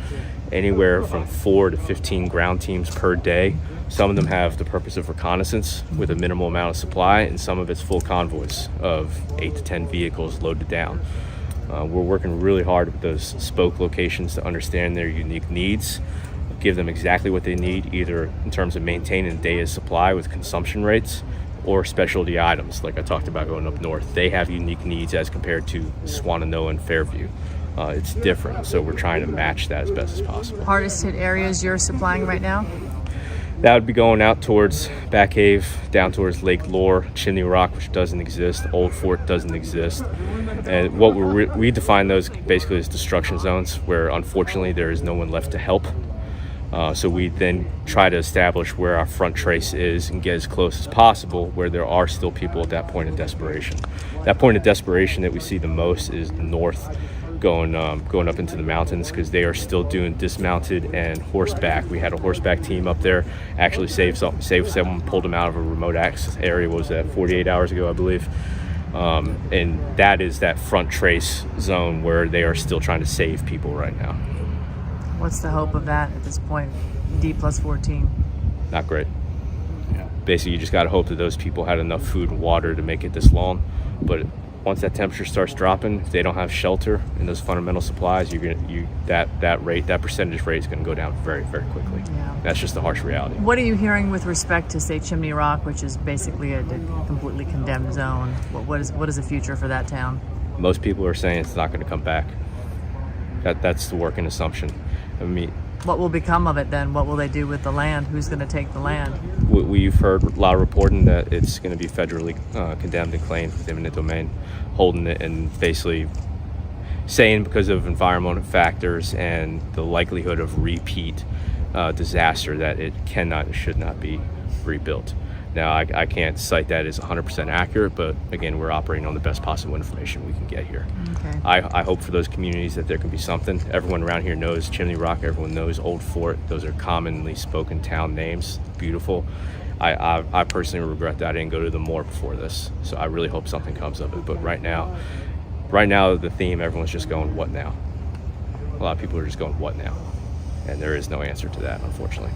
anywhere from 4 to 15 ground teams per day. Some of them have the purpose of reconnaissance with a minimal amount of supply, and some of it's full convoys of 8 to 10 vehicles loaded down. We're working really hard with those spoke locations to understand their unique needs, give them exactly what they need, either in terms of maintaining a day's supply with consumption rates, or specialty items like I talked about going up north. They have unique needs as compared to Swannanoa and Fairview. it's different. So we're trying to match that as best as possible. Hardest hit areas you're supplying right now? That would be going out towards Back Cave, down towards Lake Lore, Chimney Rock, which doesn't exist. Old Fort doesn't exist. And what we define those basically as destruction zones, where unfortunately there is no one left to help. So we then try to establish where our front trace is and get as close as possible where there are still people at that point of desperation. That point of desperation that we see the most is the north, going up into the mountains, because they are still doing dismounted and horseback. We had a horseback team up there, actually saved someone, pulled them out of a remote access area. What was that, 48 hours ago, I believe. And that is that front trace zone where they are still trying to save people right now. What's the hope of that at this point? D+14. Not great. Basically, you just got to hope that those people had enough food and water to make it this long. But once that temperature starts dropping, if they don't have shelter and those fundamental supplies, that percentage rate is going to go down very, very quickly. Yeah. That's just the harsh reality. What are you hearing with respect to, say, Chimney Rock, which is basically a completely condemned zone? What is the future for that town? Most people are saying it's not going to come back. That's the working assumption. I mean, what will become of it then? What will they do with the land? Who's going to take the land? We've heard a lot of reporting that it's going to be federally condemned and claimed with eminent domain, holding it and basically saying because of environmental factors and the likelihood of repeat disaster that it cannot and should not be rebuilt. Now, I can't cite that as 100% accurate, but again, we're operating on the best possible information we can get here. Okay. I hope for those communities that there can be something. Everyone around here knows Chimney Rock. Everyone knows Old Fort. Those are commonly spoken town names. Beautiful. I personally regret that I didn't go to them more before this. So I really hope something comes of it. But right now, the theme, everyone's just going, what now? A lot of people are just going, what now? And there is no answer to that, unfortunately.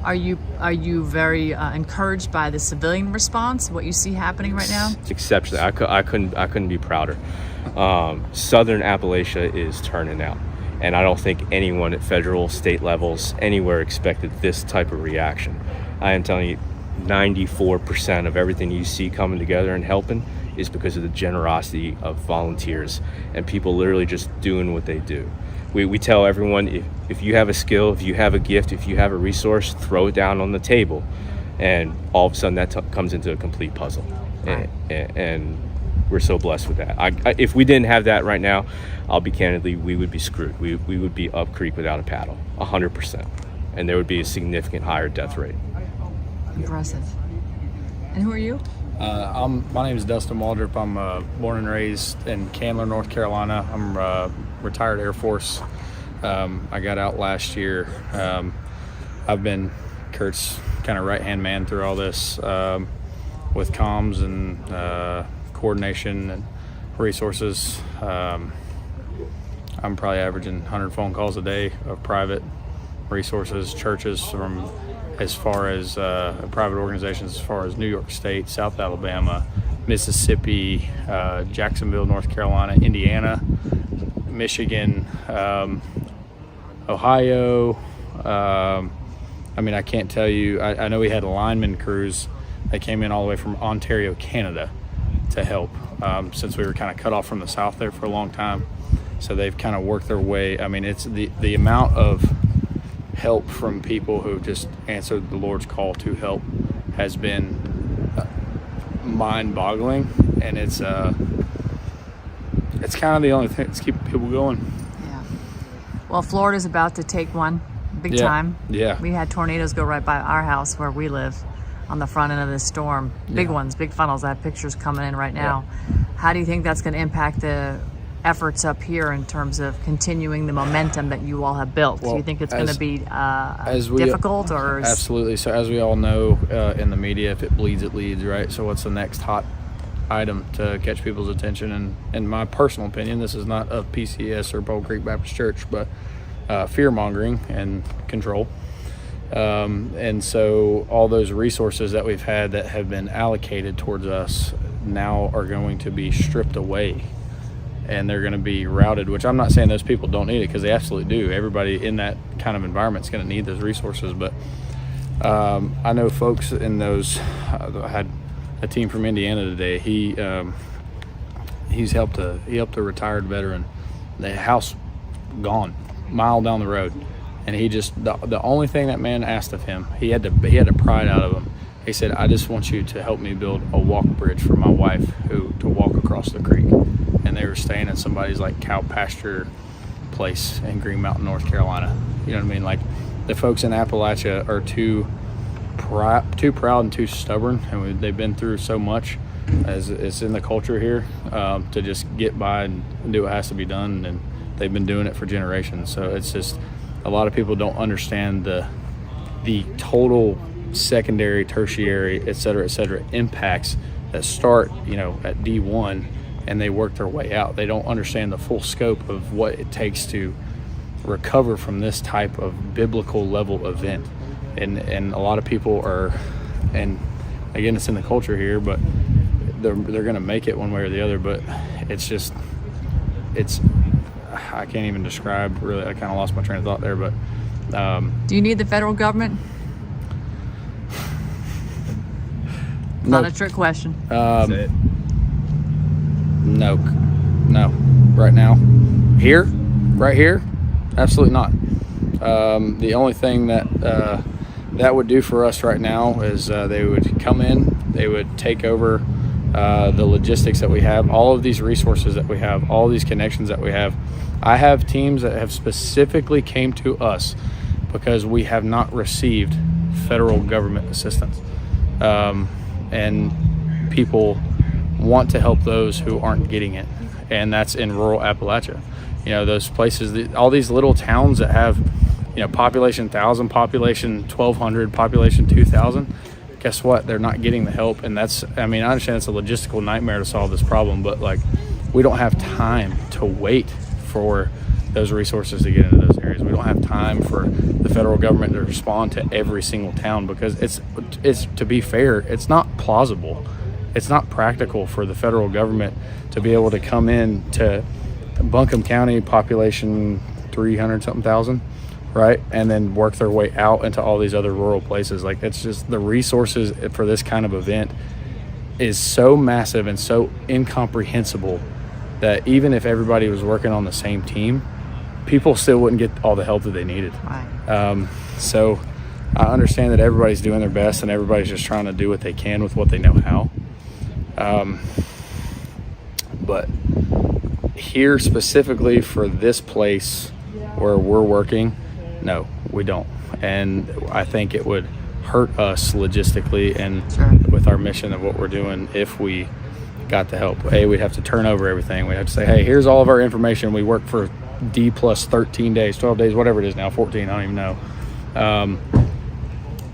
Are you very encouraged by the civilian response? What you see happening right now? It's exceptional. I couldn't be prouder. Southern Appalachia is turning out, and I don't think anyone at federal, state levels, anywhere expected this type of reaction. I am telling you, 94% of everything you see coming together and helping is because of the generosity of volunteers and people literally just doing what they do. We tell everyone, if you have a skill, if you have a gift, if you have a resource, throw it down on the table. And all of a sudden that comes into a complete puzzle. Right. And we're so blessed with that. If we didn't have that right now, I'll be candidly, we would be screwed. We would be up creek without a paddle, 100%. And there would be a significant higher death rate. Impressive. And who are you? My name is Dustin Waldrop. I'm born and raised in Candler, North Carolina. I'm retired Air Force. I got out last year. I've been Kurt's kind of right-hand man through all this with comms and coordination and resources. I'm probably averaging 100 phone calls a day of private resources, churches from as far as private organizations as far as New York State, South Alabama, Mississippi, Jacksonville, North Carolina, Indiana, Michigan, Ohio. I mean, I can't tell you. I know we had lineman crews that came in all the way from Ontario, Canada to help since we were kind of cut off from the South there for a long time. So they've kind of worked their way. I mean, it's the amount of help from people who just answered the Lord's call to help has been mind-boggling, and it's kind of the only thing that's keeping people going. Yeah. Well, Florida's about to take one big time. Yeah. We had tornadoes go right by our house where we live on the front end of this storm. Big ones, big funnels. I have pictures coming in right now. Yeah. How do you think that's going to impact the efforts up here in terms of continuing the momentum that you all have built? Well, do you think it's going to be difficult? Absolutely. So as we all know in the media, if it bleeds, it leads, right? So what's the next hot item to catch people's attention? And in my personal opinion, this is not of PCS or Bold Creek Baptist Church, but fear-mongering and control. And so all those resources that we've had that have been allocated towards us now are going to be stripped away, and they're going to be routed, which I'm not saying those people don't need it, because they absolutely do. Everybody in that kind of environment is going to need those resources. But I know folks in those, I had a team from Indiana today. He helped a retired veteran the house gone, mile down the road. And he just, the only thing that man asked of him, he had a pride out of him. He said, I just want you to help me build a walk bridge for my wife to walk across the creek. And they were staying in somebody's like cow pasture place in Green Mountain, North Carolina. You know what I mean? Like, the folks in Appalachia are too proud and too stubborn, and they've been through so much, as it's in the culture here, to just get by and do what has to be done, and they've been doing it for generations. So it's just, a lot of people don't understand the total secondary, tertiary, et cetera, impacts that start, you know, at D1 and they work their way out. They don't understand the full scope of what it takes to recover from this type of biblical level event. And a lot of people are, and again, it's in the culture here, but they're going to make it one way or the other. But it's just, I can't even describe, really. I kind of lost my train of thought there, but do you need the federal government? Not a trick question. No, right now, right here, absolutely not. The only thing that would do for us right now is they would come in, they would take over the logistics that we have, all of these resources that we have, all these connections that we have. I have teams that have specifically came to us because we have not received federal government assistance. And people want to help those who aren't getting it. And that's in rural Appalachia. You know, those places, all these little towns that have, you know, population 1,000, population 1,200, population 2,000, guess what? They're not getting the help. And that's, I mean, I understand it's a logistical nightmare to solve this problem, but like, we don't have time to wait for those resources to get into those areas. We don't have time for the federal government to respond to every single town, because it's to be fair, it's not plausible. It's not practical for the federal government to be able to come in to Buncombe County, population 300-something thousand, right? And then work their way out into all these other rural places. Like, it's just, the resources for this kind of event is so massive and so incomprehensible that even if everybody was working on the same team, people still wouldn't get all the help that they needed. Right. So I understand that everybody's doing their best and everybody's just trying to do what they can with what they know how. But here specifically for this place where we're working, no, we don't. And I think it would hurt us logistically and with our mission of what we're doing if we got the help. We'd have to turn over everything. We'd have to say, hey, here's all of our information. We work for D plus 13 days, 12 days, whatever it is now, 14, I don't even know.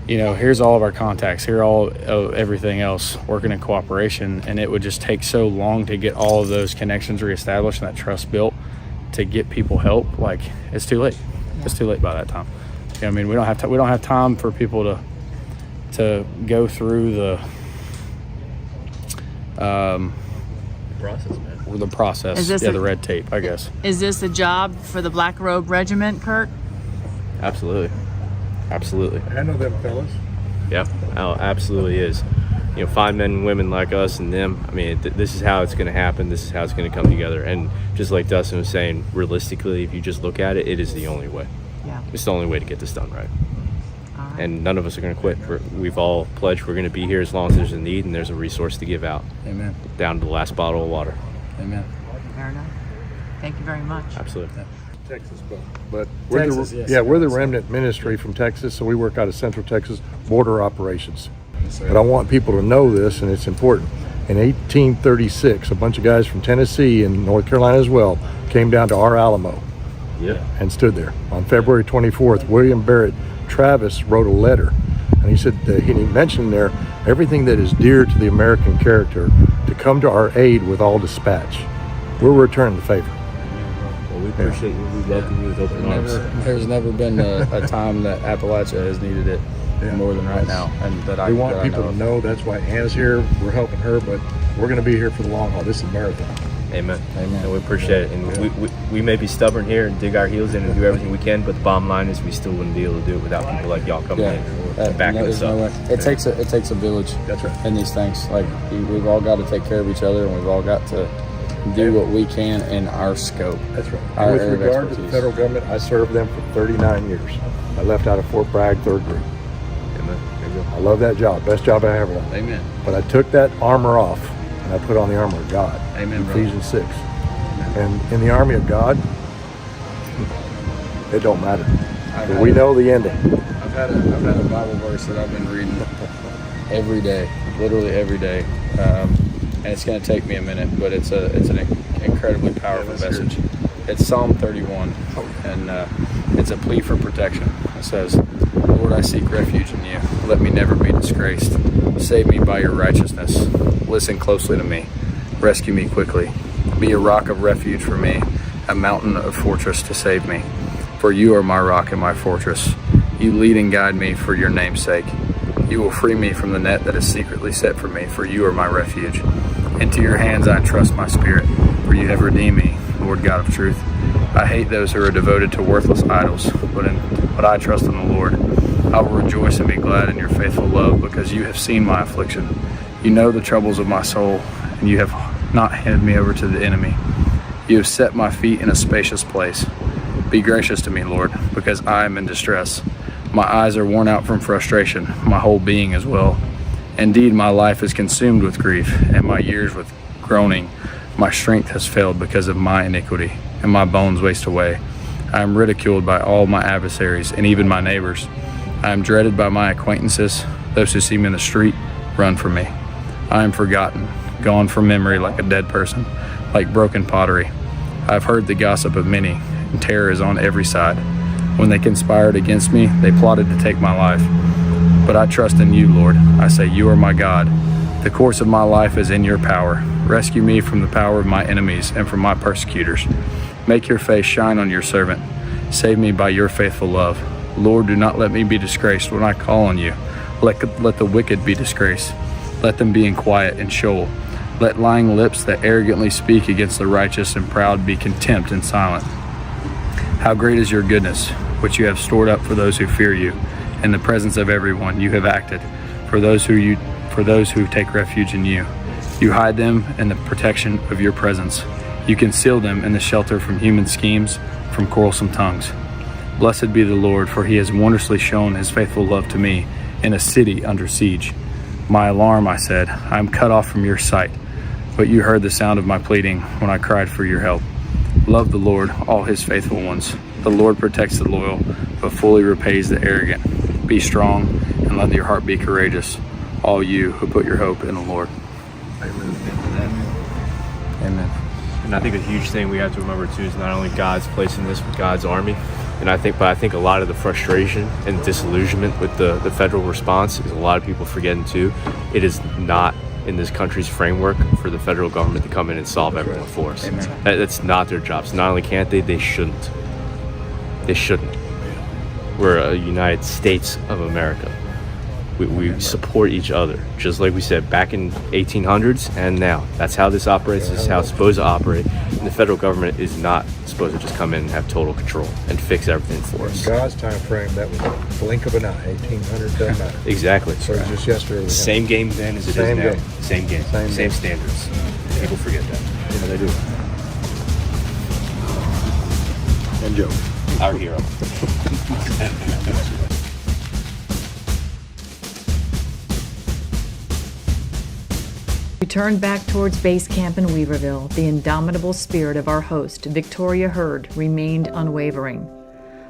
You know, here's all of our contacts, here all of everything else, working in cooperation, and it would just take so long to get all of those connections reestablished and that trust built to get people help. Like, it's too late. Yeah. It's too late by that time. You know, I mean, we don't have time for people to go through the process, man. The process, the red tape, I guess. Is this a job for the Black Robe Regiment, Kurt? Absolutely. I know them fellas. Yeah, absolutely is. You know, fine men and women like us and them. I mean, this is how it's going to happen. This is how it's going to come together. And just like Dustin was saying, realistically, if you just look at it, it is the only way. Yeah. It's the only way to get this done right. All right. And none of us are going to quit. We've all pledged we're going to be here as long as there's a need and there's a resource to give out. Amen. Down to the last bottle of water. Amen. Fair enough. Thank you very much. Absolutely. Texas, but we're the Remnant ministry from Texas, so we work out of Central Texas border operations. But I want people to know this, and it's important. In 1836, a bunch of guys from Tennessee and North Carolina as well came down to our Alamo and stood there. On February 24th, William Barrett Travis wrote a letter, and he said that he mentioned there everything that is dear to the American character to come to our aid with all dispatch. We'll return the favor. We appreciate you. We welcome you with open arms. There's never been a time that Appalachia has needed it more than right now. And we want people to know that's why Anna's here. We're helping her, but we're going to be here for the long haul. This is a marathon. Amen. And we appreciate it. And we may be stubborn here and dig our heels in and do everything we can, but the bottom line is we still wouldn't be able to do it without people like y'all coming in and backing us up. It takes a village. That's right. In these things, like we've all got to take care of each other, and we've all got to do what we can in our scope. That's right. Our And with area of regard to the expertise. federal government, I served them for 39 years. I left out of Fort Bragg, 3rd grade. I love that job. Best job I ever done. Amen. But I took that armor off and I put on the armor of God. Amen, brother. Ephesians 6. And in the army of God, it don't matter. But we know the ending. I've had a Bible verse that I've been reading every day, literally every day, and it's going to take me a minute, but it's an incredibly powerful message. It's Psalm 31, and it's a plea for protection. It says, "Lord, I seek refuge in you. Let me never be disgraced. Save me by your righteousness. Listen closely to me. Rescue me quickly. Be a rock of refuge for me, a mountain of fortress to save me. For you are my rock and my fortress. You lead and guide me for your name's sake. You will free me from the net that is secretly set for me, for you are my refuge. Into your hands I entrust my spirit, for you have redeemed me, Lord God of truth. I hate those who are devoted to worthless idols, but I trust in the Lord. I will rejoice and be glad in your faithful love, because you have seen my affliction. You know the troubles of my soul, and you have not handed me over to the enemy. You have set my feet in a spacious place. Be gracious to me, Lord, because I am in distress. My eyes are worn out from frustration, my whole being as well. Indeed, my life is consumed with grief, and my years with groaning. My strength has failed because of my iniquity, and my bones waste away. I am ridiculed by all my adversaries, and even my neighbors. I am dreaded by my acquaintances. Those who see me in the street run from me. I am forgotten, gone from memory like a dead person, like broken pottery. I have heard the gossip of many, and terror is on every side. When they conspired against me, they plotted to take my life. But I trust in you, Lord. I say, you are my God. The course of my life is in your power. Rescue me from the power of my enemies and from my persecutors. Make your face shine on your servant. Save me by your faithful love. Lord, do not let me be disgraced when I call on you. Let the wicked be disgraced. Let them be in quiet and Sheol. Let lying lips that arrogantly speak against the righteous and proud be contempt and silent. How great is your goodness, which you have stored up for those who fear you. In the presence of everyone you have acted, for those who take refuge in you. You hide them in the protection of your presence. You conceal them in the shelter from human schemes, from quarrelsome tongues. Blessed be the Lord, for he has wondrously shown his faithful love to me in a city under siege. My alarm, I said, I am cut off from your sight, but you heard the sound of my pleading when I cried for your help. Love the Lord, all his faithful ones. The Lord protects the loyal, but fully repays the arrogant. Be strong and let your heart be courageous, all you who put your hope in the Lord. Amen. And I think a huge thing we have to remember too is not only God's place in this, but God's army. And I think a lot of the frustration and disillusionment with the federal response is a lot of people forgetting too. It is not in this country's framework for the federal government to come in and solve everything for us. That's not their jobs. Not only can't they shouldn't. They shouldn't. We're a United States of America. We support each other, just like we said back in 1800s and now. That's how this operates. This is how it's supposed to operate. And the federal government is not supposed to just come in and have total control and fix everything for us. In God's time frame, that was a blink of an eye. 1800 doesn't matter. Exactly. So it was just yesterday. Same game then as it is now. Same game. Same standards. People forget that. Yeah, they do. And Joe. Our hero. We turned back towards base camp in Weaverville. The indomitable spirit of our host, Victoria Hurd, remained unwavering.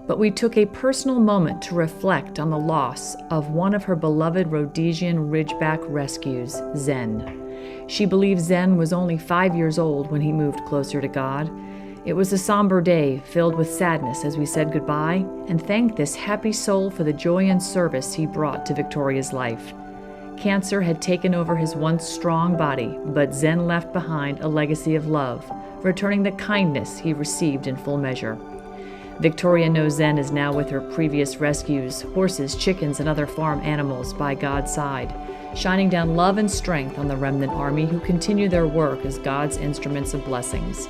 But we took a personal moment to reflect on the loss of one of her beloved Rhodesian Ridgeback rescues, Zen. She believes Zen was only 5 years old when he moved closer to God. It was a somber day filled with sadness as we said goodbye and thanked this happy soul for the joy and service he brought to Victoria's life. Cancer had taken over his once strong body, but Zen left behind a legacy of love, returning the kindness he received in full measure. Victoria knows Zen is now with her previous rescues, horses, chickens, and other farm animals by God's side, shining down love and strength on the Remnant Army who continue their work as God's instruments of blessings.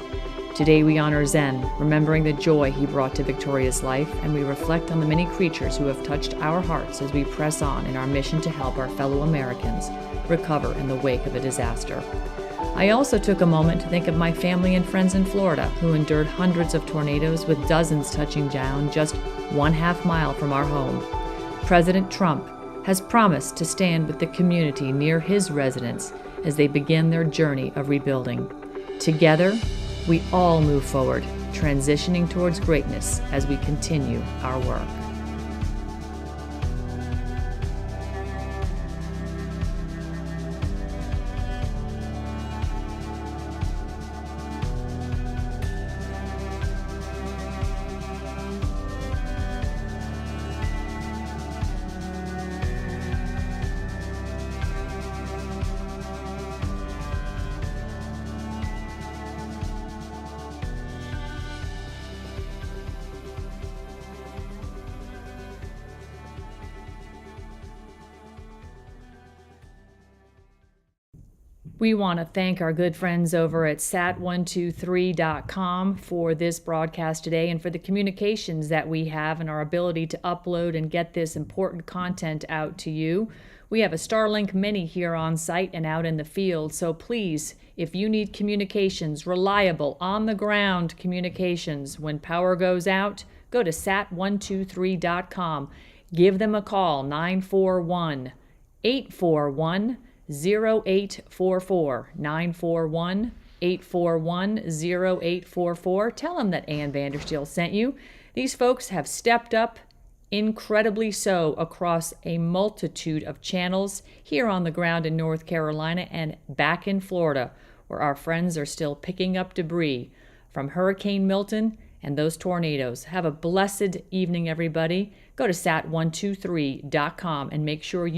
Today we honor Zen, remembering the joy he brought to Victoria's life, and we reflect on the many creatures who have touched our hearts as we press on in our mission to help our fellow Americans recover in the wake of a disaster. I also took a moment to think of my family and friends in Florida who endured hundreds of tornadoes with dozens touching down just 1/2 mile from our home. President Trump has promised to stand with the community near his residence as they begin their journey of rebuilding. Together, we all move forward, transitioning towards greatness as we continue our work. We want to thank our good friends over at sat123.com for this broadcast today and for the communications that we have and our ability to upload and get this important content out to you. We have a Starlink Mini here on site and out in the field, so please, if you need communications, reliable, on-the-ground communications, when power goes out, go to sat123.com. Give them a call, 941-841-0844, 941-841-0844. Tell them that Ann Vandersteel sent you. These folks have stepped up, incredibly so, across a multitude of channels here on the ground in North Carolina and back in Florida, where our friends are still picking up debris from Hurricane Milton and those tornadoes. Have a blessed evening, everybody. Go to sat123.com and make sure you